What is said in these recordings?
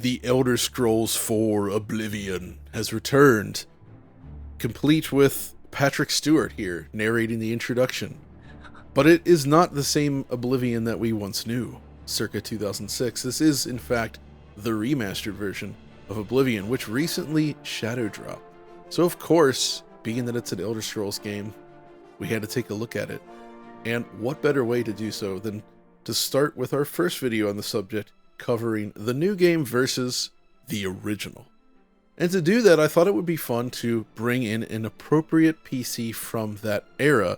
The Elder Scrolls IV Oblivion has returned, complete with Patrick Stewart here narrating the introduction. But it is not the same Oblivion that we once knew, circa 2006. This is, in fact, the remastered version of Oblivion, which recently shadow dropped. So of course, being that it's an Elder Scrolls game, we had to take a look at it. And what better way to do so than to start with our first video on the subject, covering the new game versus the original. And to do that, I thought it would be fun to bring in an appropriate PC from that era.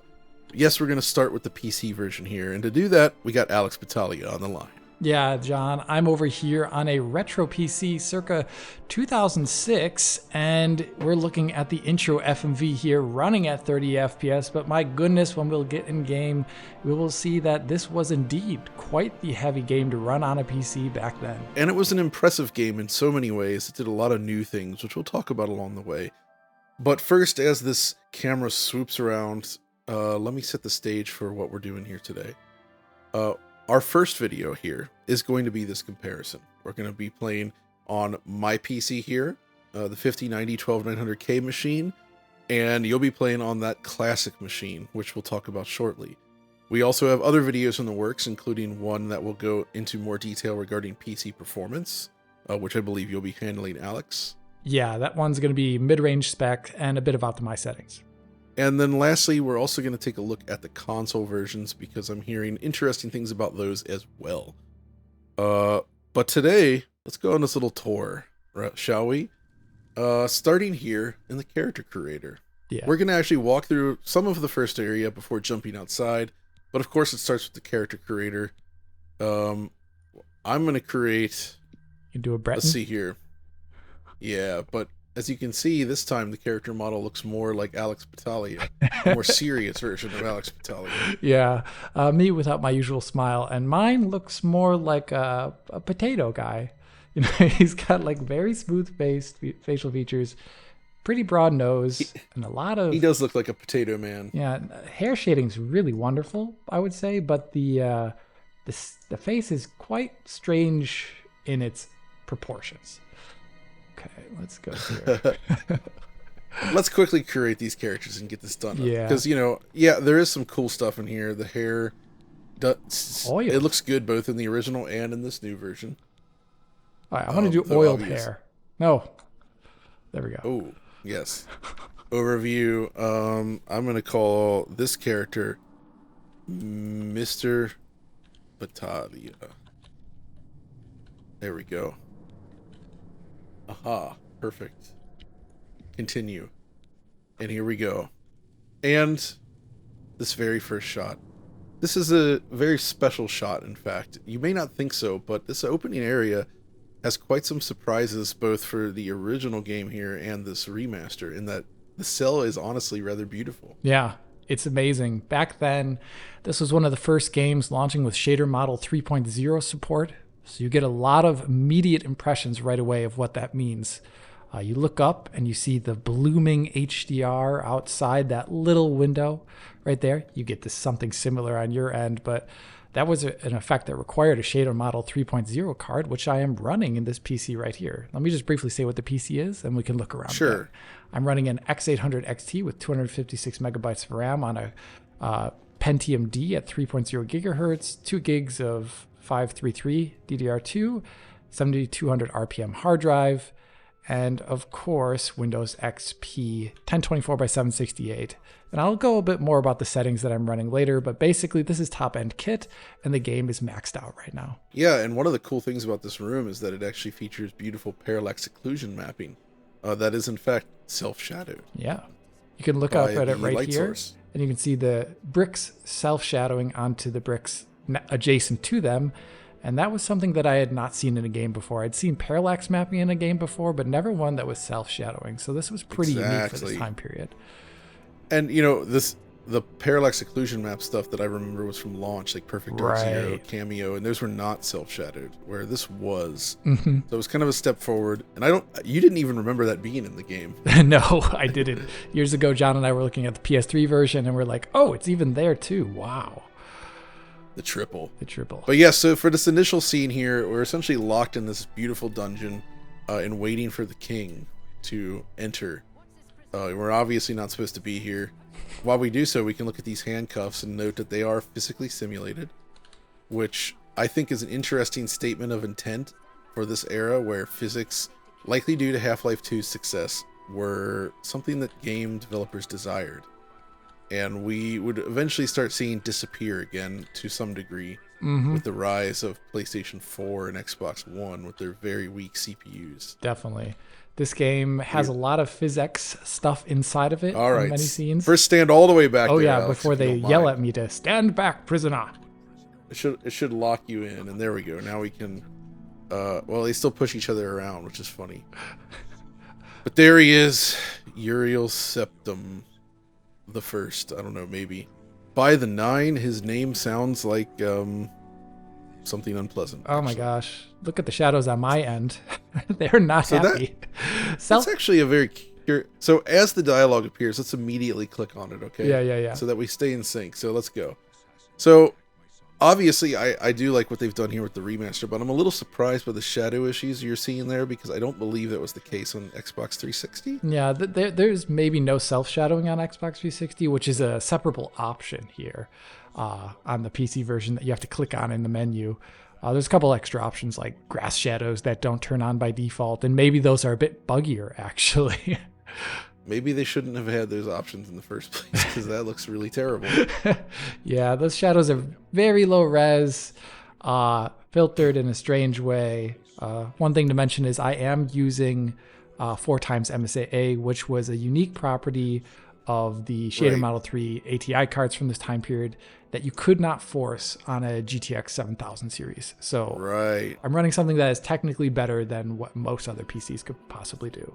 Yes, we're going to start with the PC version here, and to do that, we got Alex Battaglia on the line. Yeah, John, I'm over here on a Retro PC circa 2006, and we're looking at the intro FMV here running at 30 FPS, but my goodness, when we'll get in game, we will see that this was indeed quite the heavy game to run on a PC back then. And it was an impressive game in so many ways. It did a lot of new things, which we'll talk about along the way. But first, as this camera swoops around, let me set the stage for what we're doing here today. Our first video here is going to be this comparison. We're going to be playing on my PC here, the 5090 12900K machine, and you'll be playing on that classic machine, which we'll talk about shortly. We also have other videos in the works, including one that will go into more detail regarding PC performance, which I believe you'll be handling, Alex. Yeah, that one's going to be mid-range spec and a bit of optimized settings. And then lastly, we're also going to take a look at the console versions because I'm hearing interesting things about those as well. But today, let's go on this little tour, shall we? Starting here in the character creator. Yeah. We're going to actually walk through some of the first area before jumping outside. But of course, it starts with the character creator. I'm going to create... You do a Breton? Let's see here. Yeah, but... As you can see, this time the character model looks more like Alex Battaglia, a more serious version of Alex Battaglia. Yeah, me without my usual smile, and mine looks more like a potato guy. You know, he's got like very smooth-faced facial features, pretty broad nose, and a lot of... He does look like a potato man. Yeah, hair shading's really wonderful, I would say, but the face is quite strange in its proportions. Okay, let's go here. Let's quickly curate these characters and get this done. Yeah. Because, there is some cool stuff in here. The hair, it looks good both in the original and in this new version. All right, I'm going to do oiled hair. No. There we go. Oh, yes. Overview. I'm going to call this character Mr. Battaglia. There we go. Aha, perfect. Continue. And here we go. And this very first shot. This is a very special shot, in fact. You may not think so, but this opening area has quite some surprises both for the original game here and this remaster, in that the cell is honestly rather beautiful. Yeah, it's amazing. Back then, this was one of the first games launching with shader model 3.0 support. So you get a lot of immediate impressions right away of what that means. You look up and you see the blooming HDR outside that little window right there. You get this something similar on your end, but that was an effect that required a shader model 3.0 card, which I am running in this PC right here. Let me just briefly say what the PC is, and we can look around. Sure. I'm running an X1800 XT with 256 megabytes of RAM on a Pentium D at 3.0 gigahertz, 2 gigs of 533 DDR2, 7200 RPM hard drive, and of course Windows XP 1024 by 768. And I'll go a bit more about the settings that I'm running later, but basically this is top-end kit, and the game is maxed out right now. Yeah, and one of the cool things about this room is that it actually features beautiful parallax occlusion mapping. That is in fact self-shadowed. Yeah, you can look up at it right here, source. And you can see the bricks self-shadowing onto the bricks adjacent to them, and that was something that I had not seen in a game before. I'd seen parallax mapping in a game before, but never one that was self-shadowing, so this was pretty unique for this time period. And the parallax occlusion map stuff that I remember was from launch, like Perfect Dark Zero, Cameo, and those were not self-shadowed, where this was. So it was kind of a step forward, and you didn't even remember that being in the game. No, I didn't. Years ago, John and I were looking at the PS3 version, and we're like, oh, it's even there too. Wow. The triple. The triple. But yeah, so for this initial scene here, we're essentially locked in this beautiful dungeon and waiting for the king to enter. We're obviously not supposed to be here. While we do so, we can look at these handcuffs and note that they are physically simulated, which I think is an interesting statement of intent for this era where physics, likely due to Half-Life 2's success, were something that game developers desired. And we would eventually start seeing disappear again to some degree with the rise of PlayStation 4 and Xbox One with their very weak CPUs. Definitely. This game has a lot of physics stuff inside of it All right. in many scenes. First, stand all the way back. Oh there, yeah, Alex, before if you they don't yell mind. at me to stand back, prisoner. It should lock you in, and there we go. Now we can. Well, they still push each other around, which is funny. But there he is, Uriel Septim the First. I don't know, maybe. By the 9, his name sounds like something unpleasant. Oh my gosh. Look at the shadows on my end. They're not happy. That's actually a very... So as the dialogue appears, let's immediately click on it, okay? Yeah. So that we stay in sync. So let's go. So obviously, I do like what they've done here with the remaster, but I'm a little surprised by the shadow issues you're seeing there because I don't believe that was the case on Xbox 360. Yeah, there's maybe no self-shadowing on Xbox 360, which is a separable option here on the PC version that you have to click on in the menu. There's a couple extra options like grass shadows that don't turn on by default, and maybe those are a bit buggier, actually. Maybe they shouldn't have had those options in the first place because that looks really terrible. Yeah, those shadows are very low res, filtered in a strange way. One thing to mention is I am using 4x MSAA, which was a unique property of the Shader Model 3 ATI cards from this time period that you could not force on a GTX 7000 series. So I'm running something that is technically better than what most other PCs could possibly do.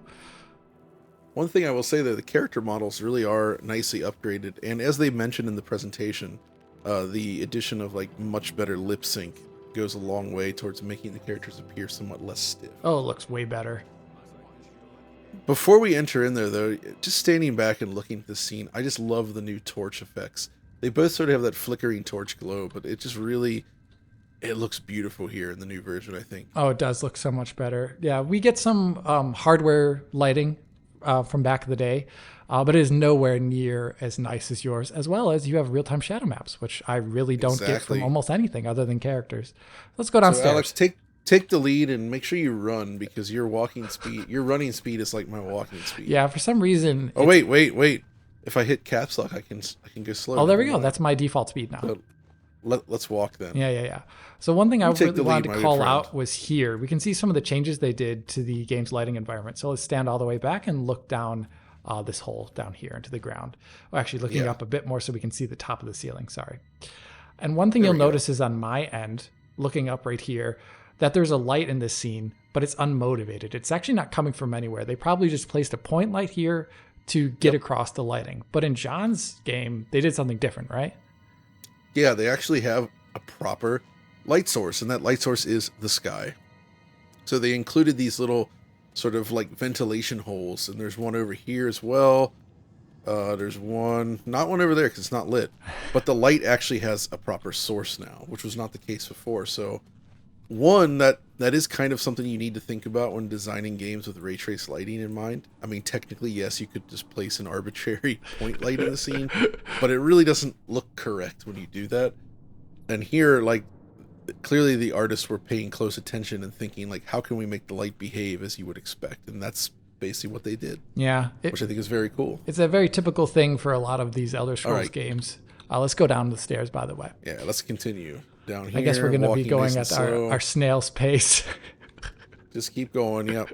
One thing I will say, though, the character models really are nicely upgraded. And as they mentioned in the presentation, the addition of like much better lip sync goes a long way towards making the characters appear somewhat less stiff. Oh, it looks way better. Before we enter in there, though, just standing back and looking at the scene, I just love the new torch effects. They both sort of have that flickering torch glow, but it just really... It looks beautiful here in the new version, I think. Oh, it does look so much better. Yeah, we get some hardware lighting from back in the day, but it is nowhere near as nice as yours, as well as you have real-time shadow maps, which I really don't get from almost anything other than characters. Let's go downstairs. So Alex, take the lead and make sure you run because your running speed is like my walking speed. Yeah, for some reason. Oh wait! If I hit caps lock, I can go slower. Oh, there we go. That's my default speed now. So let's walk then. Yeah. So one thing I really wanted to call out was here. We can see some of the changes they did to the game's lighting environment. So let's stand all the way back and look down this hole down here into the ground. Well, actually looking up a bit more so we can see the top of the ceiling. Sorry. And one thing you'll notice is on my end, looking up right here, that there's a light in this scene, but it's unmotivated. It's actually not coming from anywhere. They probably just placed a point light here to get across the lighting. But in John's game, they did something different, right? Yeah, they actually have a proper light source, and that light source is the sky. So they included these little sort of like ventilation holes, and there's one over here as well. There's not one over there because it's not lit, but the light actually has a proper source now, which was not the case before. So that is kind of something you need to think about when designing games with ray trace lighting in mind. I mean, technically, yes, you could just place an arbitrary point light in the scene, but it really doesn't look correct when you do that. And here, like, clearly the artists were paying close attention and thinking, like, how can we make the light behave as you would expect? And that's basically what they did. Yeah. Which I think is very cool. It's a very typical thing for a lot of these Elder Scrolls games. Let's go down the stairs, by the way. Yeah, let's continue down here. I guess we're going to be going at our snail's pace. Just keep going, yep.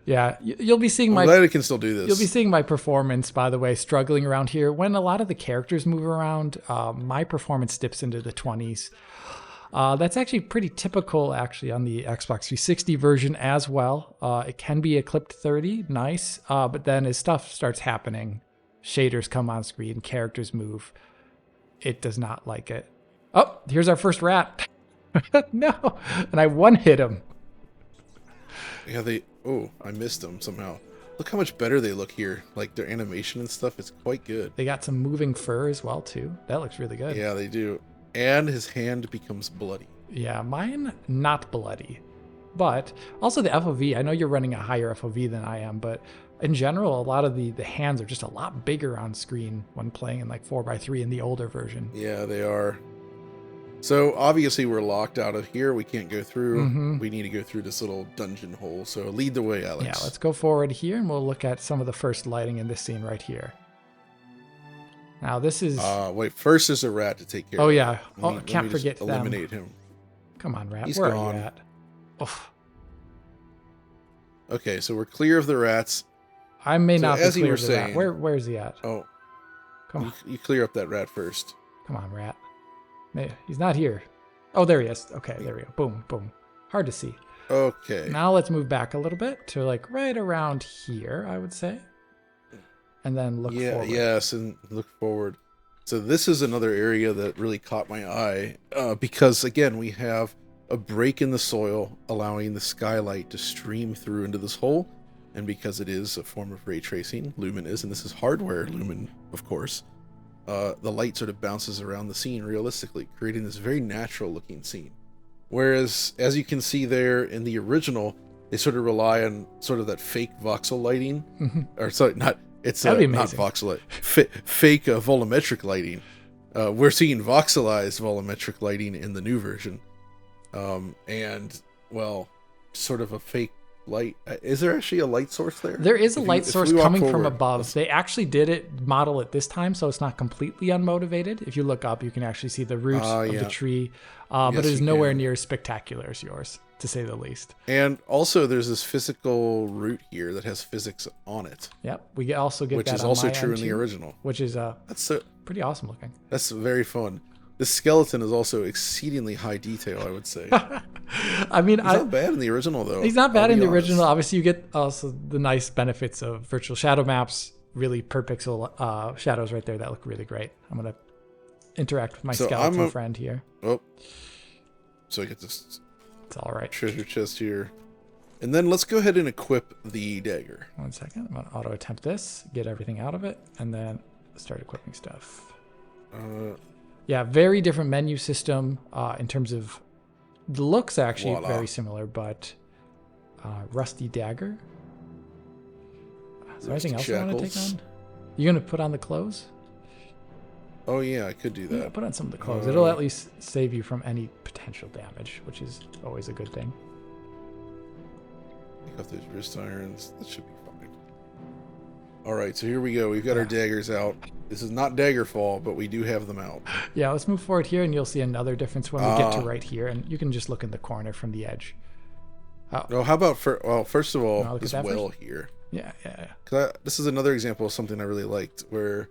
Yeah, you'll be seeing I'm glad I can still do this. You'll be seeing my performance, by the way, struggling around here. When a lot of the characters move around, my performance dips into the 20s. That's actually pretty typical, actually, on the Xbox 360 version as well. It can be a clipped 30, nice, but then as stuff starts happening, shaders come on screen, characters move. It does not like it. Oh, here's our first rat. No, and I one-hit him. Yeah, I missed them somehow. Look how much better they look here. Like, their animation and stuff is quite good. They got some moving fur as well, too. That looks really good. Yeah, they do. And his hand becomes bloody. Yeah, mine not bloody. But also the FOV, I know you're running a higher FOV than I am, but in general, a lot of the hands are just a lot bigger on screen when playing in like 4x3 in the older version. Yeah, they are. So obviously we're locked out of here. We can't go through. Mm-hmm. We need to go through this little dungeon hole. So lead the way, Alex. Yeah, let's go forward here and we'll look at some of the first lighting in this scene right here. Now this is... wait, first there's a rat to take care of. Oh yeah, let can't me forget just them. eliminate him. Come on, rat. He's Where gone. are you at? Oof. Okay, so we're clear of the rats. I may So not be as you clear were of the rat. saying- Where's he at? Oh, Come on. you clear up that rat first. Come on, rat. He's not here. Oh, there he is. Okay, there we go. Boom, boom. Hard to see. Okay. Now let's move back a little bit to like right around here, I would say. And then look forward. Yes, and look forward. So this is another area that really caught my eye because, again, we have a break in the soil allowing the skylight to stream through into this hole. And because it is a form of ray tracing, Lumen is, and this is hardware Lumen, of course, the light sort of bounces around the scene realistically, creating this very natural looking scene. Whereas, as you can see there in the original, they sort of rely on sort of that fake voxel lighting. Or sorry, not voxel light, fake volumetric lighting. We're seeing voxelized volumetric lighting in the new version. And, well, sort of a fake light. Is there actually a light source there? There is a light source coming from above. Let's... They actually did model it this time, so it's not completely unmotivated. If you look up, you can actually see the roots of the tree, but it is nowhere near as spectacular as yours, to say the least. And also, there's this physical root here that has physics on it. Yep, we also get which that is on also my true end in the too, original. which is that's pretty awesome looking. That's very fun. This skeleton is also exceedingly high detail, I would say. I mean, he's not bad in the original, though. He's not bad in the original. Obviously, you get also the nice benefits of virtual shadow maps, really per pixel shadows right there that look really great. I'm going to interact with my skeleton friend here. Oh, so I get this. It's all right. Treasure chest here. And then let's go ahead and equip the dagger. 1 second. I'm going to auto attempt this, get everything out of it, and then start equipping stuff. Yeah, very different menu system in terms of the looks, actually very similar, but rusty dagger. Is there anything else you want to take on? You going to put on the clothes? Oh, yeah, I could do that. Yeah, put on some of the clothes. It'll at least save you from any potential damage, which is always a good thing. Take off those wrist irons. That should be fine. All right, so here we go. We've got our daggers out. This is not Daggerfall, but we do have them out. Yeah, let's move forward here, and you'll see another difference when we get to right here, and you can just look in the corner from the edge. No, how about first of all, this well here. Yeah. This is another example of something I really liked, where,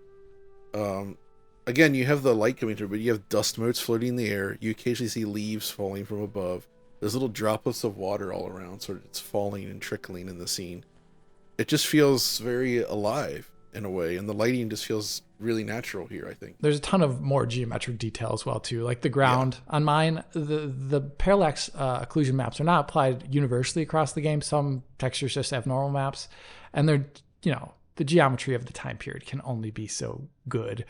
again, you have the light coming through, but you have dust motes floating in the air. You occasionally see leaves falling from above. There's little droplets of water all around, so it's falling and trickling in the scene. It just feels very alive in a way, and the lighting just feels really natural here, I think. There's a ton of more geometric detail as well too, like the ground. On mine, the parallax occlusion maps are not applied universally across the game. Some textures just have normal maps, and they're, the geometry of the time period can only be so good.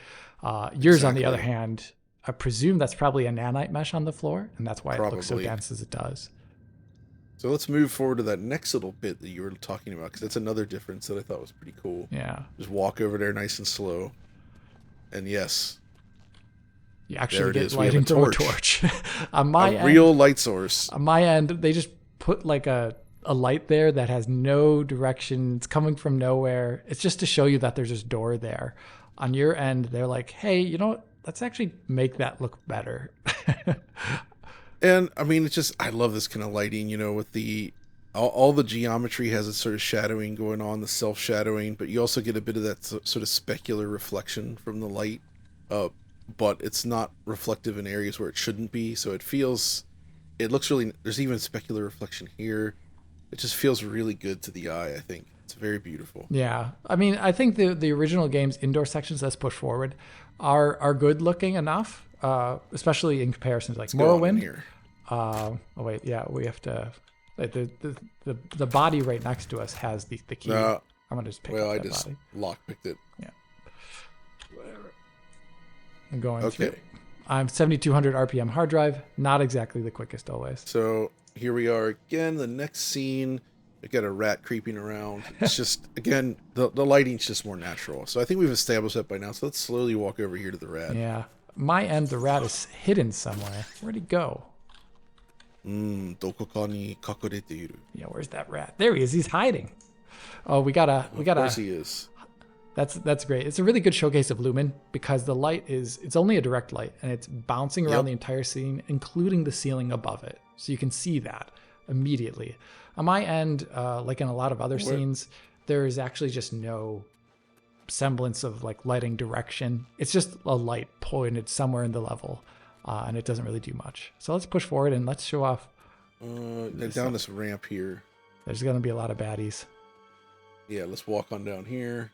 Yours, on the other hand, I presume that's probably a nanite mesh on the floor, and that's why it looks so dense as it does. So let's move forward to that next little bit that you were talking about, because that's another difference that I thought was pretty cool. Yeah. Just walk over there nice and slow. And yes. You actually get lighting from a torch. On my end, real light source. On my end, they just put like a light there that has no direction. It's coming from nowhere. It's just to show you that there's this door there. On your end, they're like, hey, you know what? Let's actually make that look better. And I mean, it's just, I love this kind of lighting, with all the geometry has its sort of shadowing going on, the self-shadowing, but you also get a bit of that sort of specular reflection from the light, but it's not reflective in areas where it shouldn't be, so it looks really, there's even specular reflection here. It just feels really good to the eye, I think. It's very beautiful. Yeah. I mean, I think the original game's indoor sections that's pushed forward are good looking enough. Especially in comparison to like Morrowind. We have to. Like, the body right next to us has the key. I'm gonna just pick up that body. Lockpicked it. Yeah. Whatever. I'm going through. I'm 7200 RPM hard drive. Not exactly the quickest always. So here we are again. The next scene, we got a rat creeping around. It's just, again, the lighting's just more natural. So I think we've established that by now. So let's slowly walk over here to the rat. Yeah. My end, the rat is hidden somewhere. Where'd he go? Doko ka ni kakurete iru. Yeah, where's that rat? There he is. He's hiding. Oh, we gotta. Of course he is. That's great. It's a really good showcase of Lumen because the light it's only a direct light and it's bouncing around the entire scene, including the ceiling above it. So you can see that immediately. On my end, like in a lot of other scenes, there is actually just no semblance of like lighting direction. It's just a light pointed somewhere in the level, and it doesn't really do much. So let's push forward and let's show off. Down this ramp here. There's going to be a lot of baddies. Yeah, let's walk on down here.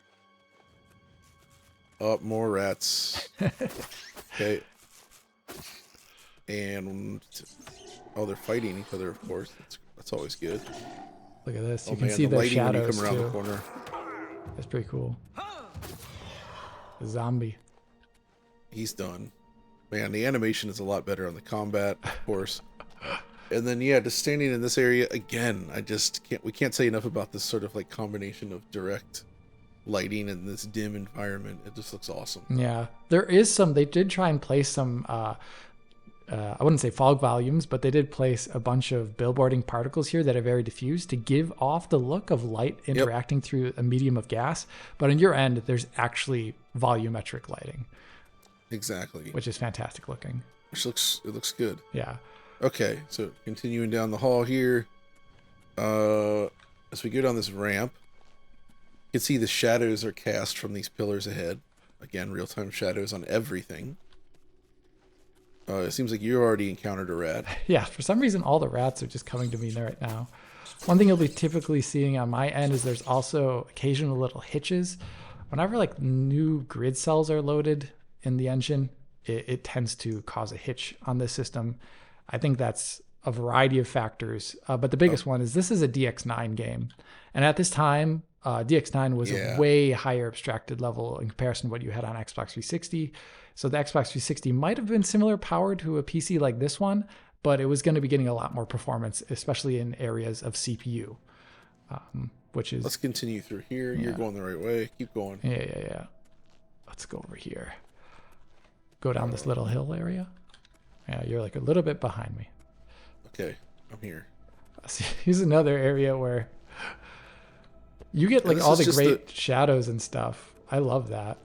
Up, more rats. Okay. And they're fighting each other, of course. That's always good. Look at this. You can see the shadows when you come around too. the corner. That's pretty cool. A zombie. He's done. Man, the animation is a lot better on the combat, of course. And then, yeah, just standing in this area again, we can't say enough about this sort of like combination of direct lighting and this dim environment. It just looks awesome. Yeah, they did try and place some, I wouldn't say fog volumes, but they did place a bunch of billboarding particles here that are very diffuse to give off the look of light interacting through a medium of gas. But on your end, there's actually volumetric lighting. Exactly. Which is fantastic looking. It looks good. Yeah. Okay, so continuing down the hall here. As we go down this ramp, you can see the shadows are cast from these pillars ahead. Again, real-time shadows on everything. It seems like you already encountered a rat. Yeah, for some reason, all the rats are just coming to me right now. One thing you'll be typically seeing on my end is there's also occasional little hitches. Whenever like new grid cells are loaded in the engine, it tends to cause a hitch on this system. I think that's a variety of factors, but the biggest one is this is a DX9 game. And at this time, DX9 was a way higher abstracted level in comparison to what you had on Xbox 360. So the Xbox 360 might have been similar power to a PC like this one, but it was going to be getting a lot more performance, especially in areas of CPU, which is... Let's continue through here. Yeah. You're going the right way. Keep going. Yeah. Let's go over here. Go down this little hill area. Yeah, you're like a little bit behind me. Okay, I'm here. Here's another area where you get like all the great shadows and stuff. I love that.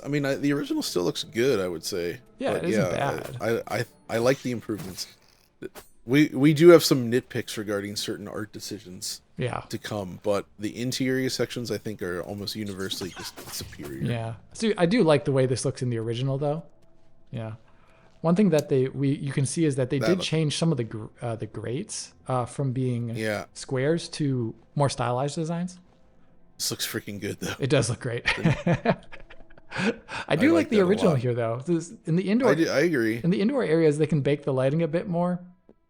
I mean, the original still looks good, I would say. Yeah, it isn't bad. I like the improvements. We do have some nitpicks regarding certain art decisions to come, but the interior sections I think are almost universally just superior. Yeah, so I do like the way this looks in the original though. Yeah. One thing that you can see is that they did change some of the grates from being squares to more stylized designs. This looks freaking good though. It does look great. I do like the original here though. In the indoor, I agree. In the indoor areas, they can bake the lighting a bit more,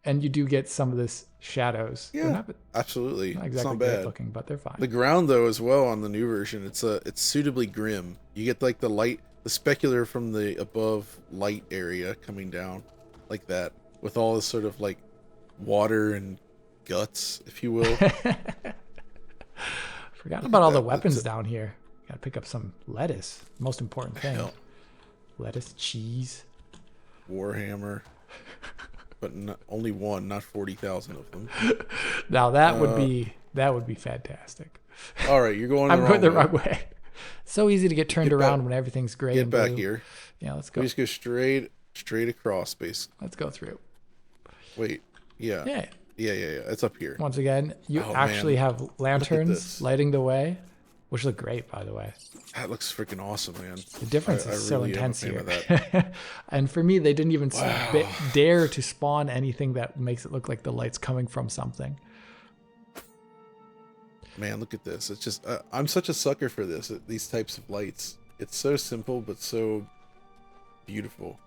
and you do get some of this shadows. Yeah, absolutely. Not exactly it's not bad great looking, but they're fine. The ground though, as well, on the new version, it's suitably grim. You get like the specular from the above light area coming down like that with all this sort of like water and guts, if you will. Forgot about all the weapons down here. Gotta pick up some lettuce. Most important thing. Lettuce, cheese. Warhammer. But only one, not 40,000 of them. Now that would be fantastic. All right, you're going I'm going the wrong way. So easy to get turned around when everything's gray and blue. Get back here. Yeah, let's go. We just go straight across, base. Let's go through. Wait, yeah. It's up here. Once again, you actually have lanterns lighting the way, which look great, by the way. That looks freaking awesome, man. The difference is so intense here. And for me, they didn't even dare to spawn anything that makes it look like the light's coming from something. Man, look at this. It's just, I'm such a sucker for these types of lights. It's so simple, but so beautiful.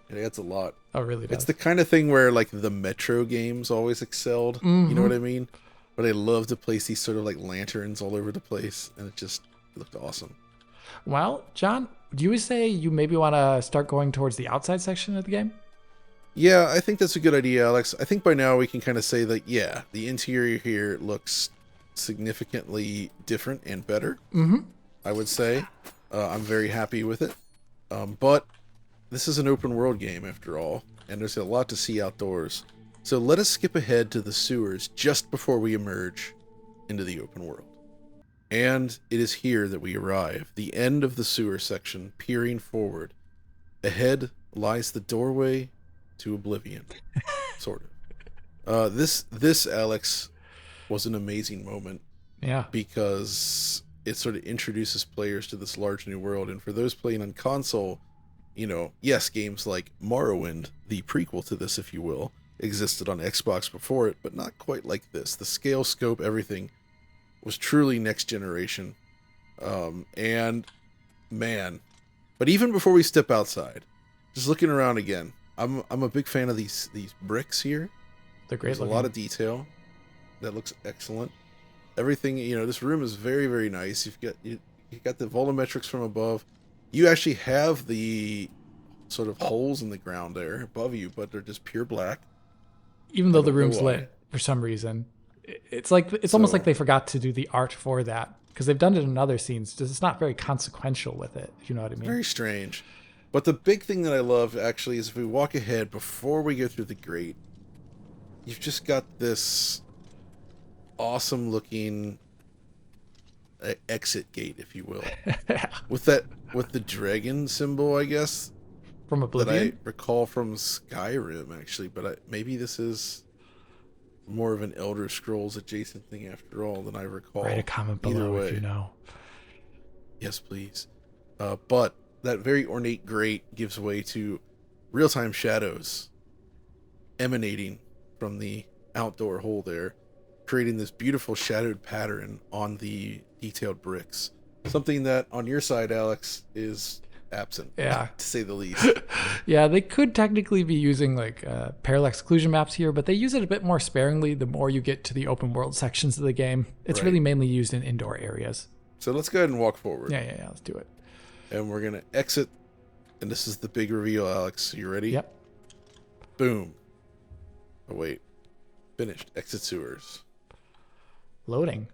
It adds a lot. Oh, really does. It's the kind of thing where like the Metro games always excelled. Mm-hmm. You know what I mean? But I love to place these sort of like lanterns all over the place, and it looked awesome. Well, John, Do you say you maybe want to start going towards the outside section of the game? Yeah, I think that's a good idea, Alex. I think by now we can kind of say that, yeah, the interior here looks significantly different and better, I would say. I'm very happy with it. But this is an open world game after all, and there's a lot to see outdoors. So let us skip ahead to the sewers just before we emerge into the open world. And it is here that we arrive, the end of the sewer section, peering forward. Ahead lies the doorway to Oblivion, sort of. This, Alex, was an amazing moment. Yeah. Because it sort of introduces players to this large new world. And for those playing on console, yes, games like Morrowind, the prequel to this, if you will, existed on Xbox before it, but not quite like this. The scale, scope, everything was truly next generation. And man, but even before we step outside, just looking around again, I'm a big fan of these bricks here. They're great. There's a lot of detail that looks excellent. Everything, this room is very, very nice. You've got the volumetrics from above. You actually have the sort of holes in the ground there above you, but they're just pure black. Even though the room's lit for some reason, it's almost like they forgot to do the art for that, because they've done it in other scenes. It's not very consequential with it, if you know what I mean. Very strange. But the big thing that I love actually is if we walk ahead before we go through the grate, you've just got this awesome looking exit gate, if you will, with the dragon symbol, I guess, from Oblivion. That I recall from Skyrim, actually. But maybe this is more of an Elder Scrolls adjacent thing after all than I recall. Write a comment below if you know. Yes, please. But that very ornate grate gives way to real-time shadows emanating from the outdoor hole there, creating this beautiful shadowed pattern on the detailed bricks. Something that on your side, Alex, is absent, to say the least. Yeah, they could technically be using parallax occlusion maps here, but they use it a bit more sparingly the more you get to the open world sections of the game. It's really mainly used in indoor areas. So let's go ahead and walk forward. Yeah, let's do it. And we're going to exit, and this is the big reveal, Alex. You ready? Yep. Boom. Oh, wait. Finished. Exit sewers. Loading.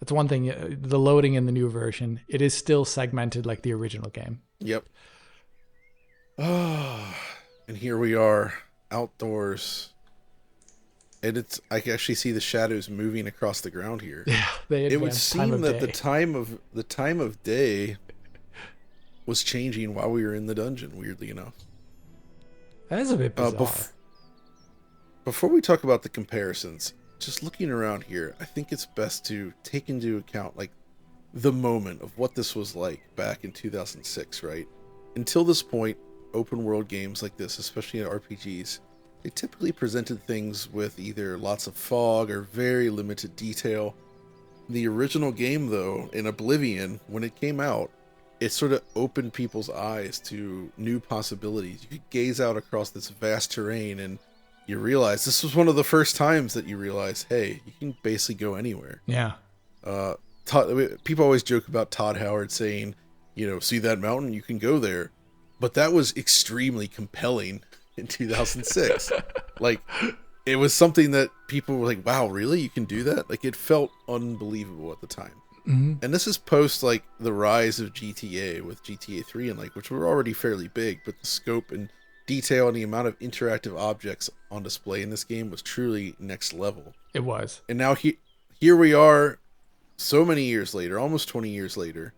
That's one thing. The loading in the new version, it is still segmented like the original game. Yep. Oh, and here we are outdoors. And I can actually see the shadows moving across the ground here. Yeah, it would seem that the time of day was changing while we were in the dungeon, weirdly enough. That is a bit bizarre. Before we talk about the comparisons, just looking around here, I think it's best to take into account the moment of what this was like back in 2006, right? Until this point, open world games like this, especially in RPGs, they typically presented things with either lots of fog or very limited detail. The original game, though, in Oblivion, when it came out, it sort of opened people's eyes to new possibilities. You could gaze out across this vast terrain and you realize this was one of the first times that you realize, hey, you can basically go anywhere. Yeah. People always joke about Todd Howard saying, see that mountain, you can go there. But that was extremely compelling in 2006. It was something that people were like, wow, really? You can do that? It felt unbelievable at the time. Mm-hmm. And this is post the rise of GTA with GTA 3 and which were already fairly big, but the scope and detail and the amount of interactive objects on display in this game was truly next level. It was. And now here we are so many years later, almost 20 years later,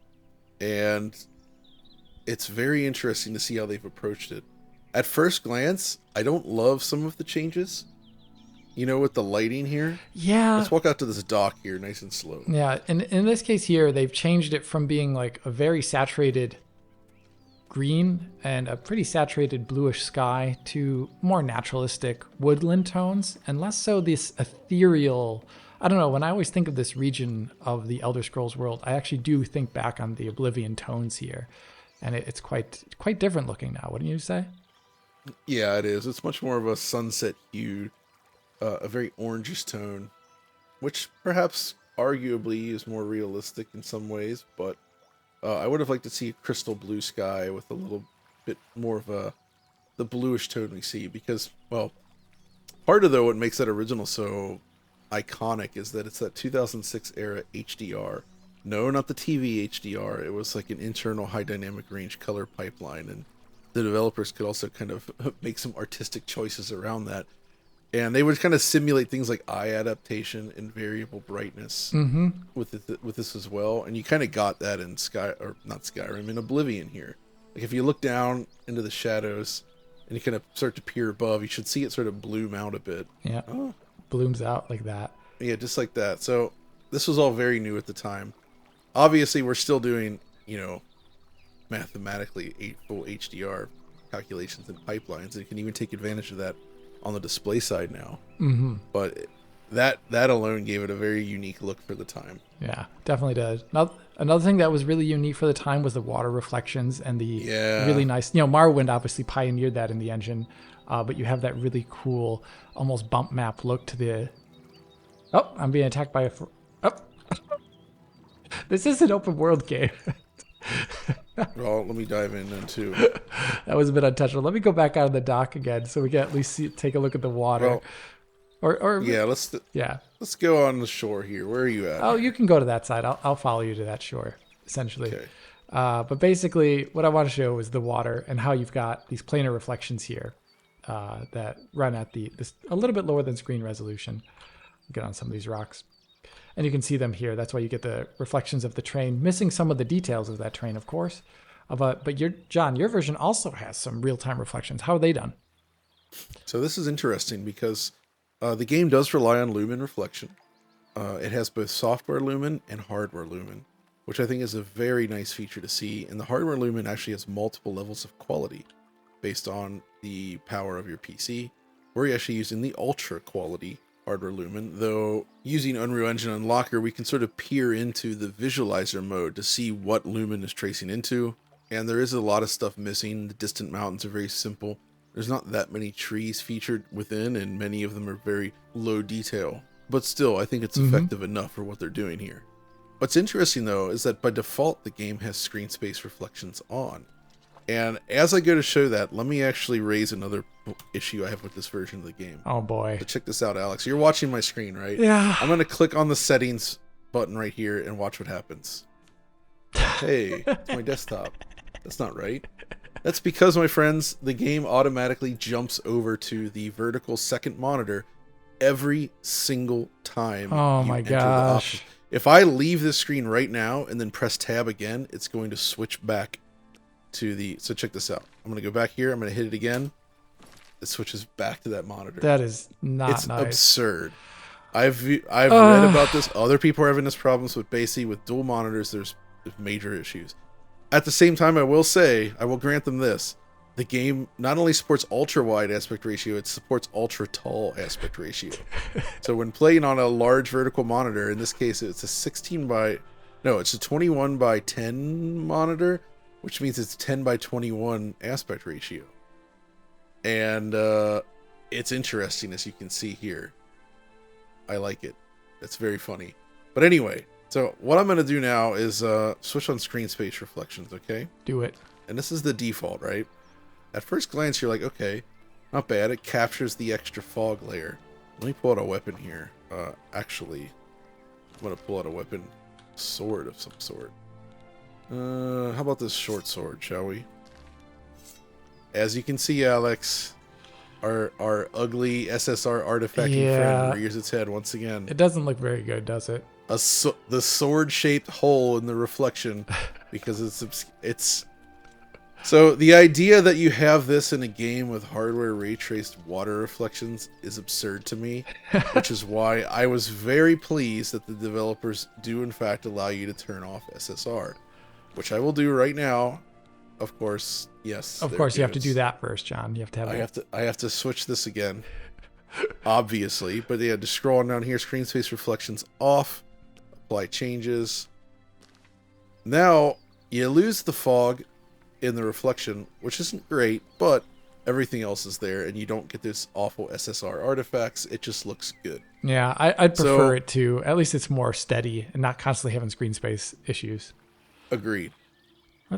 and it's very interesting to see how they've approached it. At first glance, I don't love some of the changes. With the lighting here. Yeah. Let's walk out to this dock here, nice and slow. Yeah, and in this case here, they've changed it from being a very saturated green and a pretty saturated bluish sky to more naturalistic woodland tones, and less so this ethereal. I don't know, when I always think of this region of the Elder Scrolls world, I actually do think back on the Oblivion tones here, and it's quite different looking now, wouldn't you say? Yeah, it is. It's much more of a sunset hue, a very orangish tone, which perhaps arguably is more realistic in some ways, but I would have liked to see a crystal blue sky with a little bit more of the bluish tone we see, because, well, part of though what makes that original so iconic is that it's that 2006 era HDR. No, not the TV HDR. It was like an internal high dynamic range color pipeline, and the developers could also kind of make some artistic choices around that. And they would kind of simulate things like eye adaptation and variable brightness with this as well. And you kind of got that in in Oblivion here. Like if you look down into the shadows and you kind of start to peer above, you should see it sort of bloom out a bit. Yeah, blooms out like that. Yeah, just like that. So this was all very new at the time. Obviously, we're still doing, mathematically full HDR calculations and pipelines, and you can even take advantage of that on the display side now. But that alone gave it a very unique look for the time. Yeah, definitely does. Now, another thing that was really unique for the time was the water reflections and the really nice, Morrowind obviously pioneered that in the engine, but you have that really cool, almost bump map look to the... Oh, I'm being attacked by a... This is an open world game. Well, let me dive in then too. That was a bit untouchable. Let me go back out of the dock again so we can at least take a look at the water. Well, let's go on the shore here. Where are you at? Oh, you can go to that side. I'll follow you to that shore, essentially. Okay. But basically, what I want to show is the water and how you've got these planar reflections here that run at this a little bit lower than screen resolution. Get on some of these rocks. And you can see them here. That's why you get the reflections of the train, missing some of the details of that train, of course. But John, your version also has some real-time reflections. How are they done? So this is interesting because the game does rely on lumen reflection. It has both software lumen and hardware lumen, which I think is a very nice feature to see. And the hardware lumen actually has multiple levels of quality based on the power of your PC. We're actually using the ultra quality hardware lumen, though using Unreal Engine Unlocker, we can sort of peer into the visualizer mode to see what lumen is tracing into. And there is a lot of stuff missing. The distant mountains are very simple. There's not that many trees featured within, and many of them are very low detail. But still, I think it's effective enough for what they're doing here. What's interesting, though, is that by default, the game has screen space reflections on. And as I go to show that, let me actually raise another issue I have with this version of the game. Oh, boy. So check this out, Alex. You're watching my screen, right? Yeah. I'm going to click on the settings button right here and watch what happens. Hey, it's my desktop. That's not right. That's because, my friends, the game automatically jumps over to the vertical second monitor every single time. Oh, my gosh. If I leave this screen right now and then press tab again, it's going to switch back to the... So check this out. I'm going to go back here. I'm going to hit it again. It switches back to that monitor. That is not it's nice. Absurd. I've read about this. Other people are having this problems with basically with dual monitors. There's major issues. At the same time, I will grant them this. The game not only supports ultra wide aspect ratio, it supports ultra tall aspect ratio. So when playing on a large vertical monitor, in this case, it's a 21 by 10 monitor, which means it's 10 by 21 aspect ratio. And it's interesting, as you can see here. I like it. It's very funny. But anyway, so what I'm going to do now is switch on screen space reflections, okay? Do it. And this is the default, right? At first glance, you're like, okay, not bad. It captures the extra fog layer. Let me pull out a weapon here. Actually, I'm going to pull out a weapon. Sword of some sort. How about this short sword, shall we? As you can see, Alex, our ugly SSR artifacting friend rears its head once again. It doesn't look very good, does it? The sword-shaped hole in the reflection, because it's so the idea that you have this in a game with hardware ray-traced water reflections is absurd to me, which is why I was very pleased that the developers do in fact allow you to turn off SSR, which I will do right now. Of course, yes. Of course, you have to do that first, John. You have to have. I have to switch this again, obviously. But yeah, just scroll on down here. Screen space reflections off. Apply changes. Now you lose the fog in the reflection, which isn't great, but everything else is there, and you don't get this awful SSR artifacts. It just looks good. Yeah, I'd prefer it too. At least it's more steady and not constantly having screen space issues. Agreed.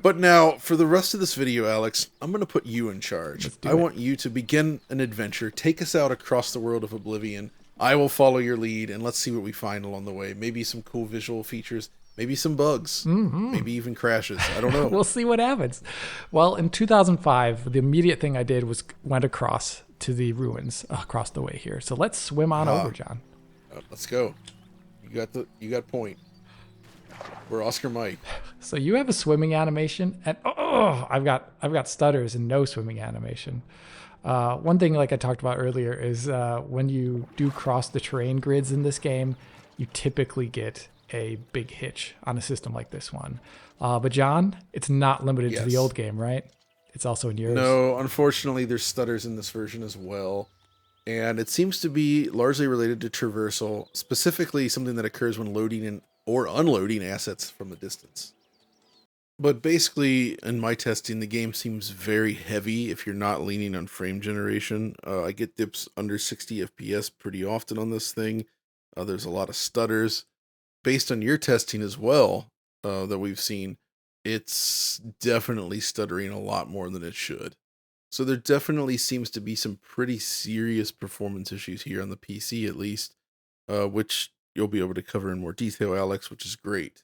But now, for the rest of this video, Alex, I'm going to put you in charge. Let's do I it. want you to begin an adventure. Take us out across the world of Oblivion. I will follow your lead, and let's see what we find along the way. Maybe some cool visual features. Maybe some bugs. Maybe even crashes. I don't know. We'll see what happens. Well, in 2005, the immediate thing I did was went across to the ruins across the way here. So let's swim on over, John. Let's go. You got point. We're Oscar Mike. So you have a swimming animation, and I've got stutters and no swimming animation. One thing, like I talked about earlier, is when you do cross the terrain grids in this game, you typically get a big hitch on a system like this one. But John, it's not limited to the old game, right? It's also in yours. No, unfortunately, there's stutters in this version as well. And it seems to be largely related to traversal, specifically something that occurs when loading or unloading assets from a distance. But basically, in my testing, the game seems very heavy if you're not leaning on frame generation. I get dips under 60 FPS pretty often on this thing. There's a lot of stutters. Based on your testing as well, that we've seen, it's definitely stuttering a lot more than it should. So there definitely seems to be some pretty serious performance issues here on the PC, at least, which you'll be able to cover in more detail, Alex, which is great.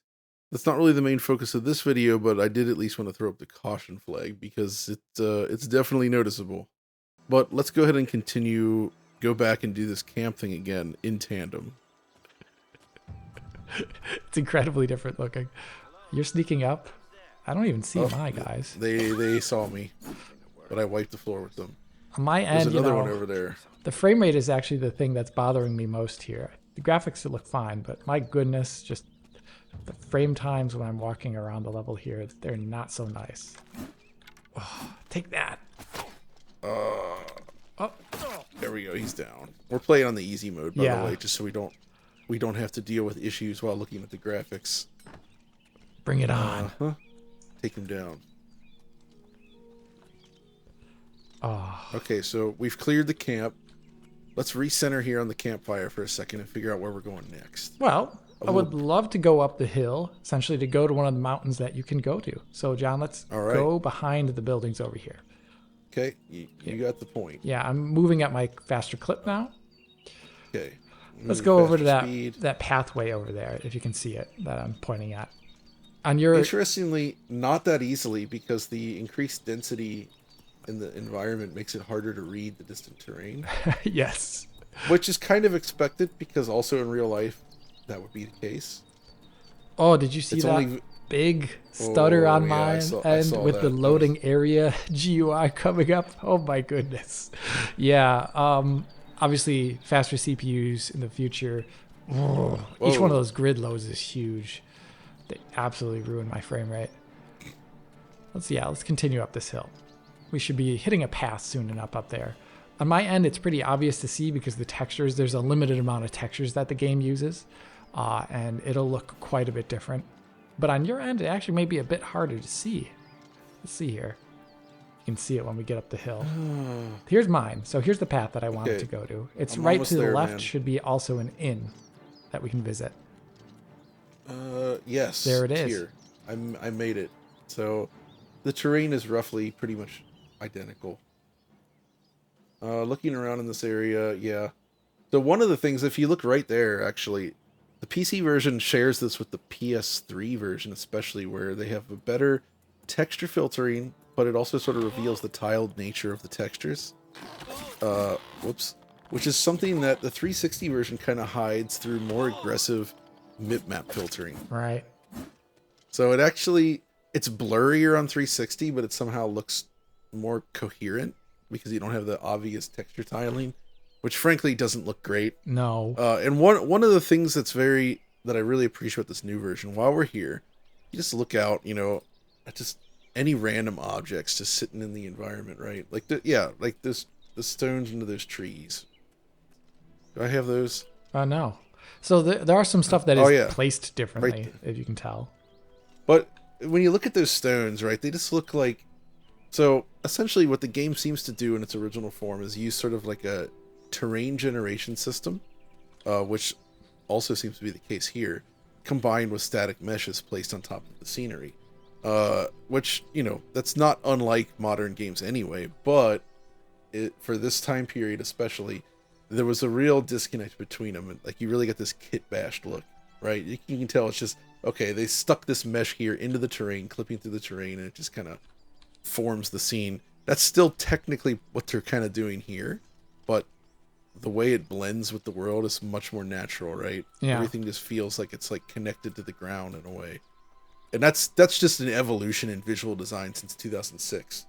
That's not really the main focus of this video, but I did at least want to throw up the caution flag because it's definitely noticeable. But let's go ahead and continue, go back and do this camp thing again in tandem. It's incredibly different looking. You're sneaking up. I don't even see my guys. They saw me, but I wiped the floor with them. On my end, There's another one over there. The frame rate is actually the thing that's bothering me most here. The graphics look fine, but my goodness, just the frame times when I'm walking around the level here, they're not so nice. Oh, take that. There we go. He's down. We're playing on the easy mode, by the way, just so we don't have to deal with issues while looking at the graphics. Bring it on. Take him down. Oh. Okay, so we've cleared the camp. Let's recenter here on the campfire for a second and figure out where we're going next. Well, I would love to go up the hill, essentially to go to one of the mountains that you can go to. So, John, let's go behind the buildings over here. Okay, you got the point. Yeah, I'm moving at my faster clip now. Okay. Let's go over to that pathway over there, if you can see it, that I'm pointing at. On your Interestingly, not that easily, because the increased density in the environment makes it harder to read the distant terrain. Yes. Which is kind of expected, because also in real life, that would be the case. Oh, did you see that big stutter on mine end with the loading area GUI coming up? Oh my goodness. Yeah, obviously faster CPUs in the future. Each one of those grid loads is huge. They absolutely ruin my frame rate. Let's continue up this hill. We should be hitting a path soon enough up there. On my end, it's pretty obvious to see because the textures, there's a limited amount of textures that the game uses, and it'll look quite a bit different. But on your end, it actually may be a bit harder to see. Let's see here. You can see it when we get up the hill. Here's mine. So here's the path that I wanted to go to. It's right to the left, should be also an inn that we can visit. Yes. There it is. Here. I made it. So the terrain is roughly pretty much identical. Looking around in this area, yeah. So one of the things, if you look right there, actually, the PC version shares this with the PS3 version, especially, where they have a better texture filtering, but it also sort of reveals the tiled nature of the textures. Which is something that the 360 version kind of hides through more aggressive bitmap filtering. Right. So it's blurrier on 360, but it somehow looks more coherent because you don't have the obvious texture tiling, which frankly doesn't look great. No. And one of the things that I really appreciate this new version, while we're here, you just look out, at just any random objects just sitting in the environment, right? Like the stones into those trees. Do I have those? No. So there are some stuff that is placed differently, if you can tell. But when you look at those stones, right, they just look like... So, essentially what the game seems to do in its original form is use sort of like a terrain generation system, which also seems to be the case here, combined with static meshes placed on top of the scenery. which, that's not unlike modern games anyway, but for this time period especially, there was a real disconnect between them. Like, you really get this kit-bashed look, right? You can tell it's just, okay, they stuck this mesh here into the terrain, clipping through the terrain, and it just kind of forms the scene. That's still technically what they're kind of doing here, but the way it blends with the world is much more natural, right? Yeah. Everything just feels like it's like connected to the ground in a way. And that's just an evolution in visual design since 2006.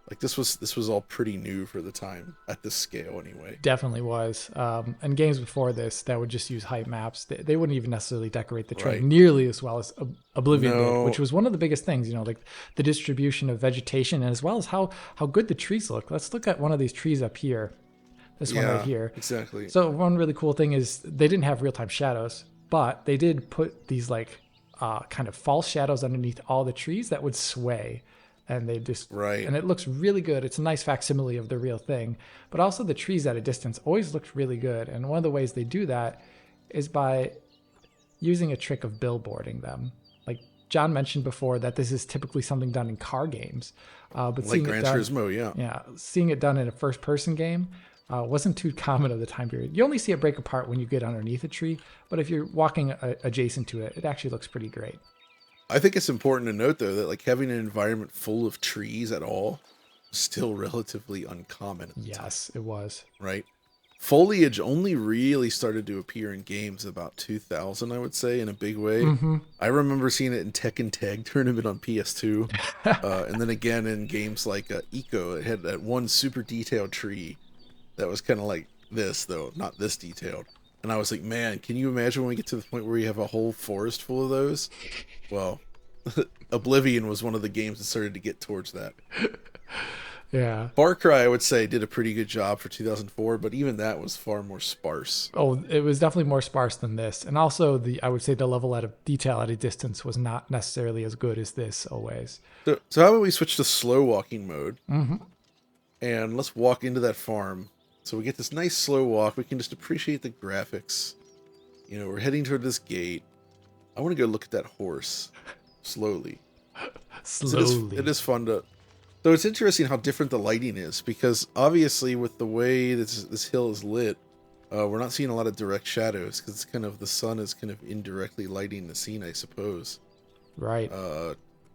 Like, this was all pretty new for the time at this scale anyway. Definitely was. And games before this that would just use height maps, they wouldn't even necessarily decorate the terrain nearly as well as Oblivion did, which was one of the biggest things, like the distribution of vegetation, and as well as how good the trees look. Let's look at one of these trees up here. This one right here. Exactly. So one really cool thing is they didn't have real-time shadows, but they did put these like kind of false shadows underneath all the trees that would sway. And they just and it looks really good. It's a nice facsimile of the real thing, but also the trees at a distance always looked really good. And one of the ways they do that is by using a trick of billboarding them. Like John mentioned before, that this is typically something done in car games, but like Gran Turismo, seeing it done in a first-person game wasn't too common of the time period. You only see it break apart when you get underneath a tree, but if you're walking adjacent to it, it actually looks pretty great. I think it's important to note, though, that like having an environment full of trees at all is still relatively uncommon. Yes, it was. Right? Foliage only really started to appear in games about 2000, I would say, in a big way. Mm-hmm. I remember seeing it in Tekken Tag Tournament on PS2. And then again in games like Eco, it had that one super detailed tree that was kind of like this, though, not this detailed. And I was like, man, can you imagine when we get to the point where you have a whole forest full of those? Well, Oblivion was one of the games that started to get towards that. Yeah. Far Cry, I would say, did a pretty good job for 2004, but even that was far more sparse. Oh, it was definitely more sparse than this. And also, I would say the level of detail at a distance was not necessarily as good as this always. So how about we switch to slow walking mode? Mm-hmm. And let's walk into that farm. So we get this nice slow walk. We can just appreciate the graphics. We're heading toward this gate. I want to go look at that horse slowly. It is fun to... So it's interesting how different the lighting is, because obviously with the way this hill is lit, we're not seeing a lot of direct shadows, because it's kind of, the sun is kind of indirectly lighting the scene, I suppose. Right.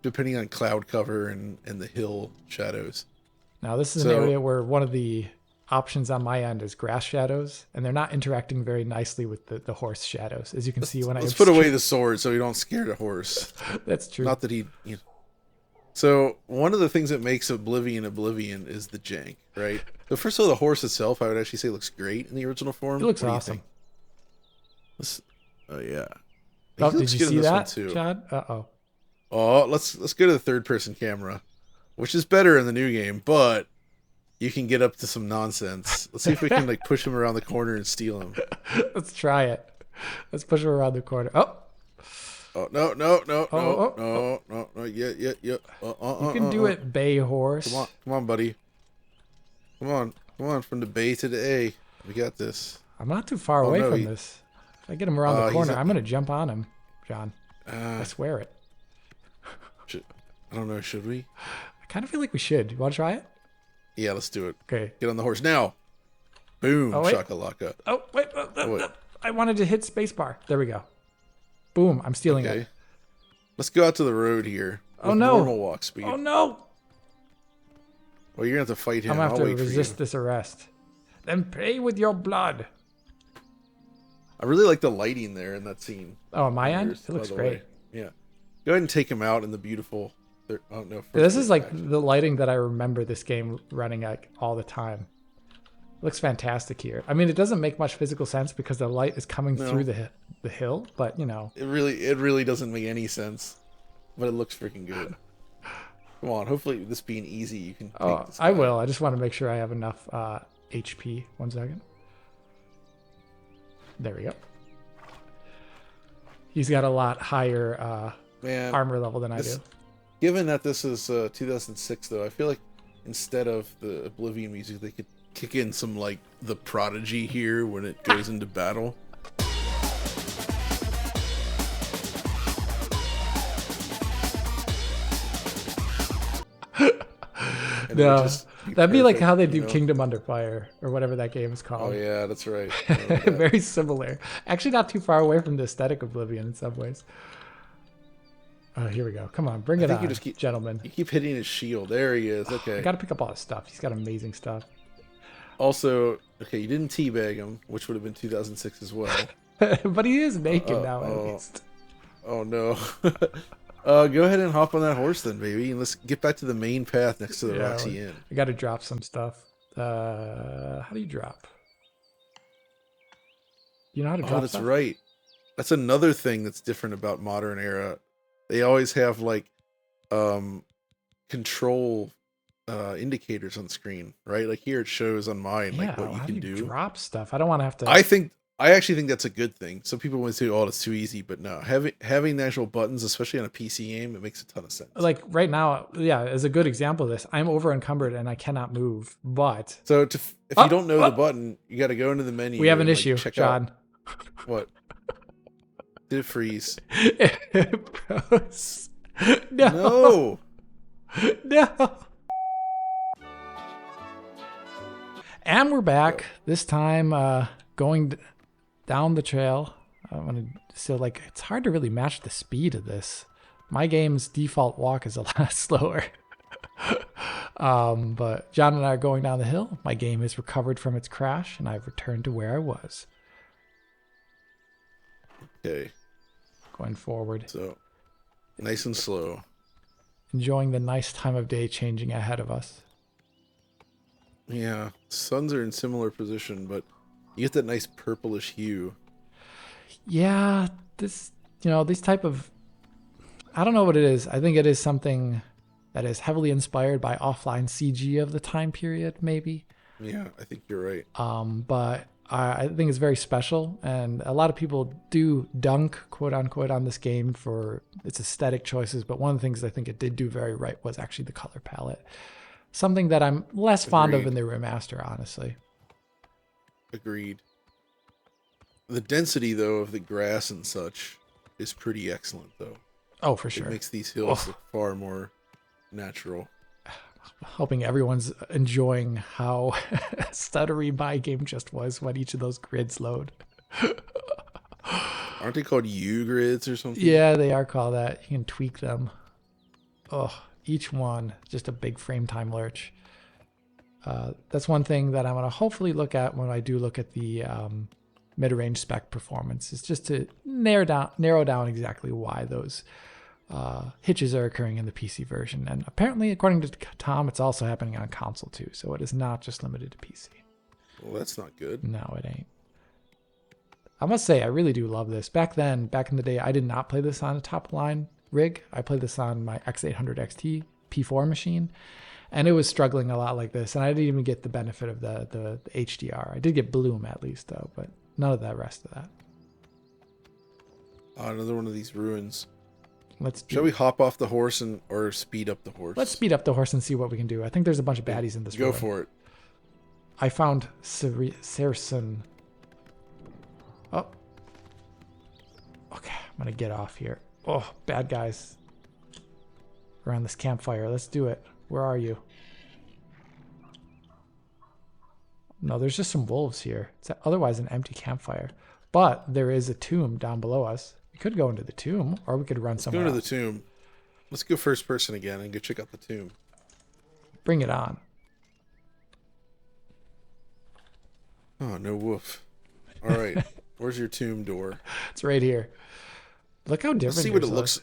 Depending on cloud cover and the hill shadows. Now this is an area where one of the options on my end is grass shadows, and they're not interacting very nicely with the horse shadows, as you can see when let's put away the sword so we don't scare the horse. That's true. Not that he... So one of the things that makes Oblivion is the jank, right? So first of all, the horse itself, I would actually say, looks great in the original form. It looks awesome. Oh yeah. Oh, did you see that, Chad? Uh-oh. Oh, let's go to the third-person camera, which is better in the new game, but you can get up to some nonsense. Let's see if we can like push him around the corner and steal him. Let's try it. Let's push him around the corner. Oh. Oh, no. Yeah. You can do it, bay horse. Come on, buddy. Come on, from the bay to the A. We got this. I'm not too far away from this. If I get him around the corner, I'm going to jump on him, John. I swear it. I don't know, should we? I kind of feel like we should. You want to try it? Yeah, let's do it. Okay. Get on the horse now. Boom, shakalaka. Oh, wait. I wanted to hit spacebar. There we go. Boom, I'm stealing it. Let's go out to the road here. Oh, no. Normal walk speed. Oh, no. Well, you're going to have to fight him. I'm going to have to resist this arrest. Then pay with your blood. I really like the lighting there in that scene. Oh, on my end? It looks great. Yeah. Go ahead and take him out in the beautiful... Oh, no. This is like the lighting that I remember this game running like all the time. It looks fantastic here. I mean, it doesn't make much physical sense because the light is coming through the hill, but you know. It really doesn't make any sense, but it looks freaking good. Come on, hopefully this being easy, you can take this guy. I will. I just want to make sure I have enough HP. 1 second. There we go. He's got a lot higher armor level than I do. Given that this is 2006, though, I feel like instead of the Oblivion music, they could kick in some, like, The Prodigy here when it goes into battle. And it would just that'd be like perfect, how they you do know? Kingdom Under Fire or whatever that game is Oh called. yeah, that's right. I remember that. Very similar. Actually, not too far away from the aesthetic of Oblivion in some ways. Oh, here we go. Come on, bring I it think on, you just keep gentlemen. you keep hitting his shield. There he is. I Okay. got to pick up all his stuff. He's got amazing stuff. Also, okay, you didn't teabag him, which would have been 2006 as well. But he is naked now, at oh. least. Oh no. Go ahead and hop on that horse then, baby, and let's get back to the main path next to the Roxy Inn. I got to drop some stuff. How do you drop? You know how to drop that's stuff? right. That's another thing that's different about modern era. They always have like control indicators on screen, right? Like here it shows on mine like what you how can do you do. drop stuff. I don't want to have to. I actually think that's a good thing. Some people would say, "Oh, it's too easy," but no, having the actual buttons, especially on a PC game, it makes a ton of sense. Like right now, as a good example of this, I'm over encumbered and I cannot move. But so if you don't know the button, you got to go into the menu. We have an and, issue, check John. Out what? Did it freeze? It froze. No. No. And we're back. This time going down the trail. I'm gonna it's hard to really match the speed of this. My game's default walk is a lot slower. But John and I are going down the hill. My game has recovered from its crash, and I've returned to where I was. Okay. Going forward. So, nice and slow. Enjoying the nice time of day changing ahead of us. Yeah, suns are in similar position, but you get that nice purplish hue. Yeah, these type of, I don't know what it is. I think it is something that is heavily inspired by offline CG of the time period, maybe. Yeah, I think you're right. But I think it's very special, and a lot of people do dunk, quote unquote, on this game for its aesthetic choices. But one of the things I think it did do very right was actually the color palette. Something that I'm less fond of in the remaster, honestly. Agreed. The density, though, of the grass and such is pretty excellent, though. Oh, for sure. It makes these hills look far more natural. Hoping everyone's enjoying how stuttery my game just was when each of those grids load. Aren't they called U grids or something? Yeah, they are called that. You can tweak them. Oh, each one just a big frame time lurch. That's one thing that I'm going to hopefully look at when I do look at the mid-range spec performance. Is just to narrow down exactly why those hitches are occurring in the PC version. And apparently, according to Tom, it's also happening on console too. So it is not just limited to PC. Well, that's not good. No, it ain't. I must say, I really do love this. Back in the day, I did not play this on a top-line rig. I played this on my X1800 XT P4 machine, and it was struggling a lot like this. And I didn't even get the benefit of the HDR. I did get bloom at least, though, but none of that rest of that. Another one of these ruins. Shall we hop off the horse or speed up the horse? Let's speed up the horse and see what we can do. I think there's a bunch of baddies in this room. Go for it. I found Saracen. Oh. Okay, I'm going to get off here. Oh, bad guys. Around this campfire. Let's do it. Where are you? No, there's just some wolves here. It's otherwise an empty campfire. But there is a tomb down below us. We could go into the tomb, or we could run somewhere Go to else. the tomb. Let's go first person again and go check out the tomb. Bring it on. Oh, no woof. All right. Where's your tomb door? It's right here. Look how different Let's see what it yours looks.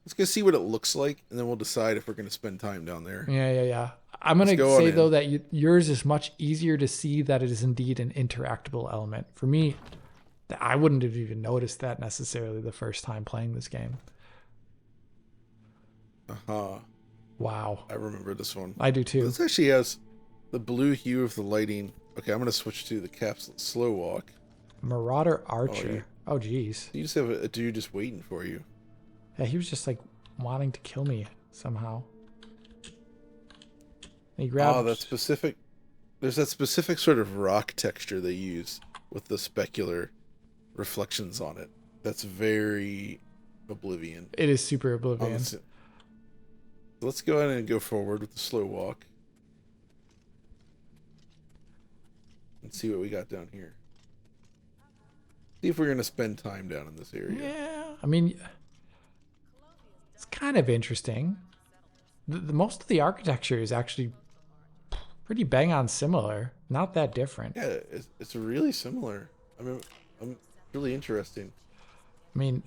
Let's go see what it looks like, and then we'll decide if we're going to spend time down there. Yeah. I'm going to go say, on though, that yours is much easier to see that it is indeed an interactable element. For me, I wouldn't have even noticed that necessarily the first time playing this game. Uh-huh. Wow. I remember this one. I do too. This actually has the blue hue of the lighting. Okay, I'm going to switch to the capsule slow walk. Marauder Archer. Oh, geez. You just have a dude just waiting for you. Yeah, he was just like wanting to kill me somehow. He grabbed... Oh, that specific... There's that specific sort of rock texture they use with the specular reflections on it. That's very Oblivion. It is super Oblivion. Let's go ahead and go forward with the slow walk. and see what we got down here. See if we're gonna spend time down in this area. Yeah, I mean, it's kind of interesting. Most of the architecture is actually pretty bang on similar. Not that different. Yeah, it's really similar. I mean, I'm really interesting. I mean,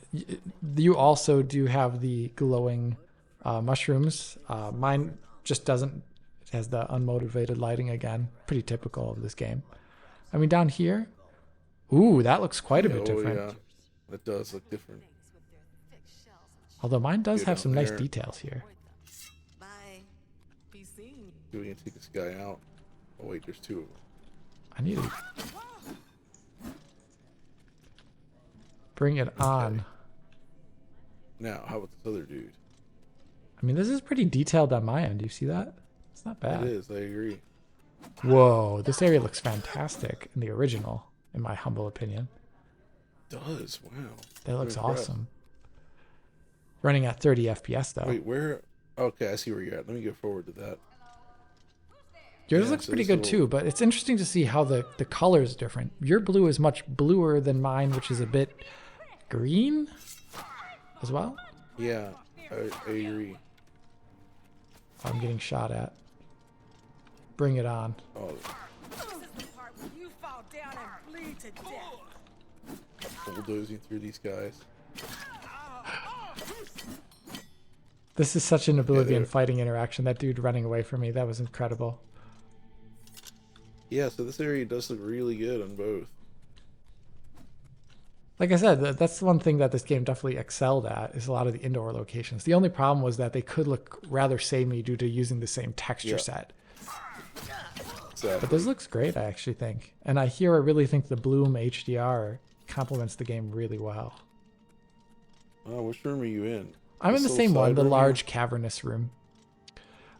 you also do have the glowing mushrooms. Mine just doesn't. It has the unmotivated lighting again. Pretty typical of this game. I mean, down here, ooh, that looks quite a bit different. Yeah, that does look different. Although mine does have some nice there. details here. Do we gonna take this guy out? Oh wait, there's two of them. I need to bring it on. Now, how about this other dude? I mean, this is pretty detailed on my end. You see that? It's not bad. It is, I agree. Whoa, this area looks fantastic in the original, in my humble opinion. It does, wow. That looks I'm impressed. awesome. Running at 30 FPS though. Wait, where? Okay, I see where you're at. Let me go forward to that. Yours Yeah, looks so pretty this good little- too, but it's interesting to see how the color is different. Your blue is much bluer than mine, which is a bit green as well. Yeah, I agree. I'm getting shot at. Bring it on. Oh, bulldozing through these guys. This is such an Oblivion they're- fighting interaction. That dude running away from me, that was incredible. Yeah, so this area does look really good on both. Like I said, that's the one thing that this game definitely excelled at, is a lot of the indoor locations. The only problem was that they could look rather samey due to using the same texture Yeah. set. Exactly. But this looks great, I actually think. And I really think the Bloom HDR complements the game really well. Oh, which room are you in? I'm in This the little same one, side the room large cavernous room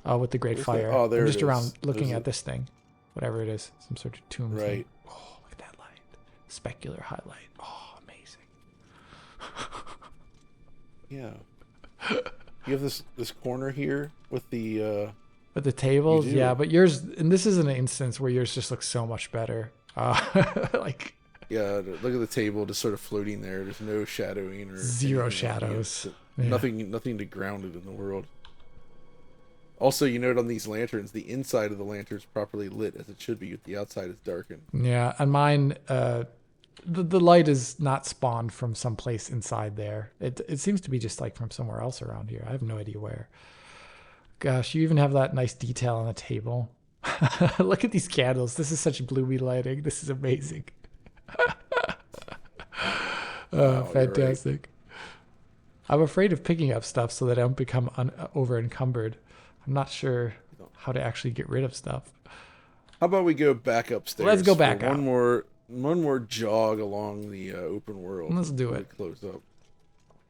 with the great Where's that? fire. Oh, there I'm it just is. around looking There's at this thing. Whatever it is. Some sort of tomb thing. Right. Oh, look at that light. Specular highlight. Oh, amazing. Yeah. You have this corner here with the With the tables, You do. yeah, but yours, and this is an instance where yours just looks so much better. Like yeah, look at the table just sort of floating there. There's no shadowing or Zero anything on here. shadows. Yeah. Yeah. Nothing to ground it in the world. Also, you note on these lanterns, the inside of the lantern is properly lit as it should be. The outside is darkened. yeah, and mine, the light is not spawned from someplace inside there. It seems to be just like from somewhere else around here. I have no idea where. Gosh, you even have that nice detail on the table. Look at these candles. This is such bloomy lighting. This is amazing. Wow, you're right. Fantastic. I'm afraid of picking up stuff so that I don't become over encumbered. I'm not sure how to actually get rid of stuff. How about we go back upstairs? Let's go for back up. one more jog along the open world. Let's do before we it. Close up.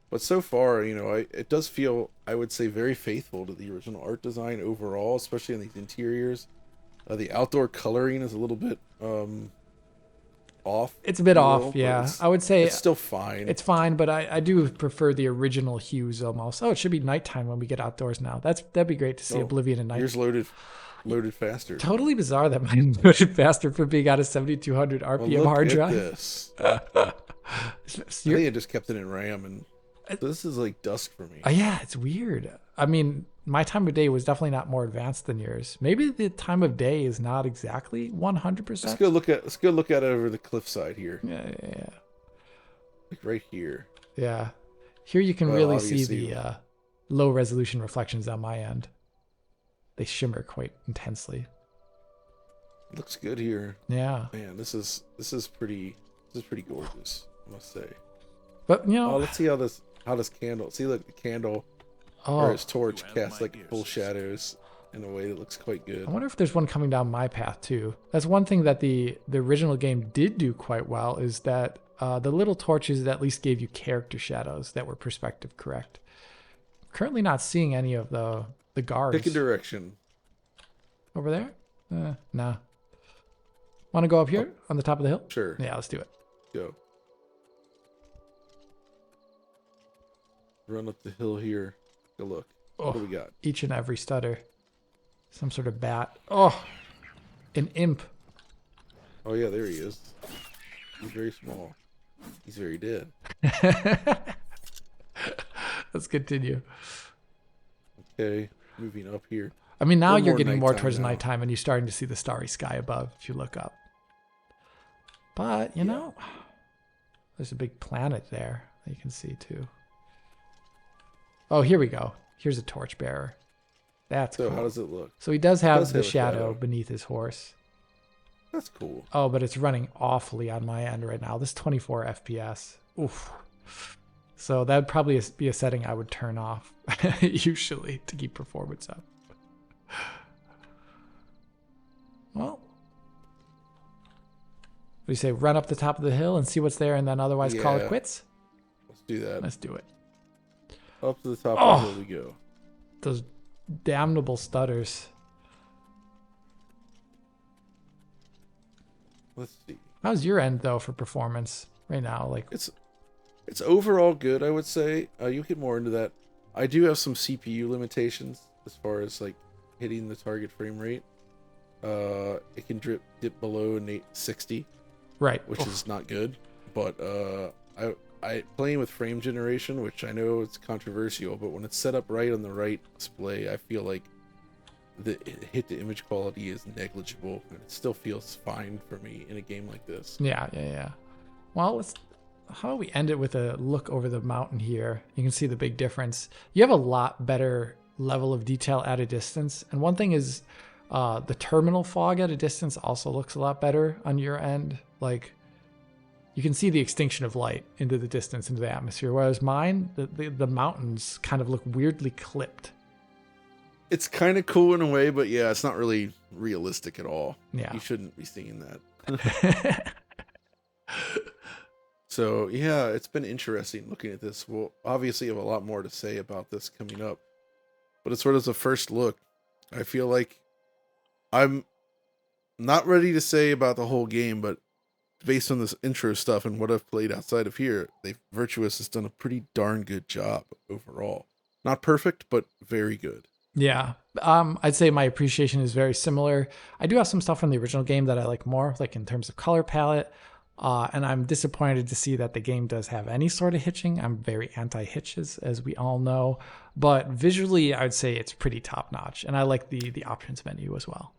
But so far, it does feel, I would say, very faithful to the original art design overall, especially in these interiors. The outdoor coloring is a little bit off. It's a bit if you off, will, but yeah. I would say it's still fine. it's fine, but I do prefer the original hues almost. Oh, it should be nighttime when we get outdoors now. That'd be great to see Oh, Oblivion at night. Yours loaded faster. Totally bizarre that mine loaded faster for being on a 7200 Well, RPM look hard at drive. this. So I you're- think I just kept it in RAM, and this is like dusk for me. yeah, it's weird. I mean, my time of day was definitely not more advanced than yours. Maybe the time of day is not exactly 100%. Let's go look at it over the cliffside here, Yeah. like right here. Yeah. Here you can Well, really see obviously- the low resolution reflections on my end. They shimmer quite intensely. Looks good here. Yeah. Man, this is pretty gorgeous, I must say. But, Oh, let's see how this candle. See, look, the candle or his torch casts like full shadows in a way that looks quite good. I wonder if there's one coming down my path too. That's one thing that the original game did do quite well, is that the little torches at least gave you character shadows that were perspective correct. Currently not seeing any of the guards. Pick a direction. Over there? Nah. Want to go up here on the top of the hill? Sure. Yeah, let's do it. Go. Run up the hill here. Go look. What do we got? Each and every stutter. Some sort of bat. Oh, an imp. Oh yeah, there he is. He's very small. He's very dead. Let's continue. Okay, moving up here. I mean, now We're you're more getting more nighttime towards now. nighttime and you're starting to see the starry sky above if you look up. But, you know, there's a big planet there that you can see too. Oh, here we go. Here's a torchbearer. That's So cool. how does it look? So he does have the a shadow beneath his horse. That's cool. Oh, but it's running awfully on my end right now. This 24 FPS. Oof. So that would probably be a setting I would turn off usually to keep performance up. Well, what do you say? Run up the top of the hill and see what's there and then otherwise call it quits? Let's do that. Let's do it. Up to the top of the hill we go. Those damnable stutters. Let's see. How's your end though for performance right now? Like It's overall good, I would say. You get more into that. I do have some CPU limitations as far as like hitting the target frame rate. It can dip below an 860, right, which is not good. But I playing with frame generation, which I know it's controversial, but when it's set up right on the right display, I feel like the hit to image quality is negligible, and it still feels fine for me in a game like this. Yeah. Well, how do we end it with a look over the mountain here? You can see the big difference. You have a lot better level of detail at a distance, and one thing is the terminal fog at a distance also looks a lot better on your end. Like you can see the extinction of light into the distance, into the atmosphere, whereas mine, the mountains kind of look weirdly clipped. It's kind of cool in a way, but yeah, it's not really realistic at all. Yeah. You shouldn't be seeing that. So yeah, it's been interesting looking at this. We'll obviously have a lot more to say about this coming up, but it's sort of a first look. I feel like I'm not ready to say about the whole game, but based on this intro stuff and what I've played outside of here, Virtuous has done a pretty darn good job overall. Not perfect, but very good. Yeah. I'd say my appreciation is very similar. I do have some stuff from the original game that I like more, like in terms of color palette. And I'm disappointed to see that the game does have any sort of hitching. I'm very anti-hitches, as we all know. But visually, I'd say it's pretty top-notch. And I like the options menu as well.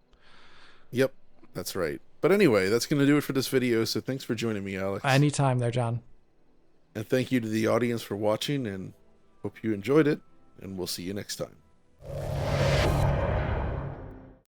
Yep, that's right. But anyway, that's going to do it for this video. So thanks for joining me, Alex. Anytime there, John. And thank you to the audience for watching, and hope you enjoyed it. And we'll see you next time.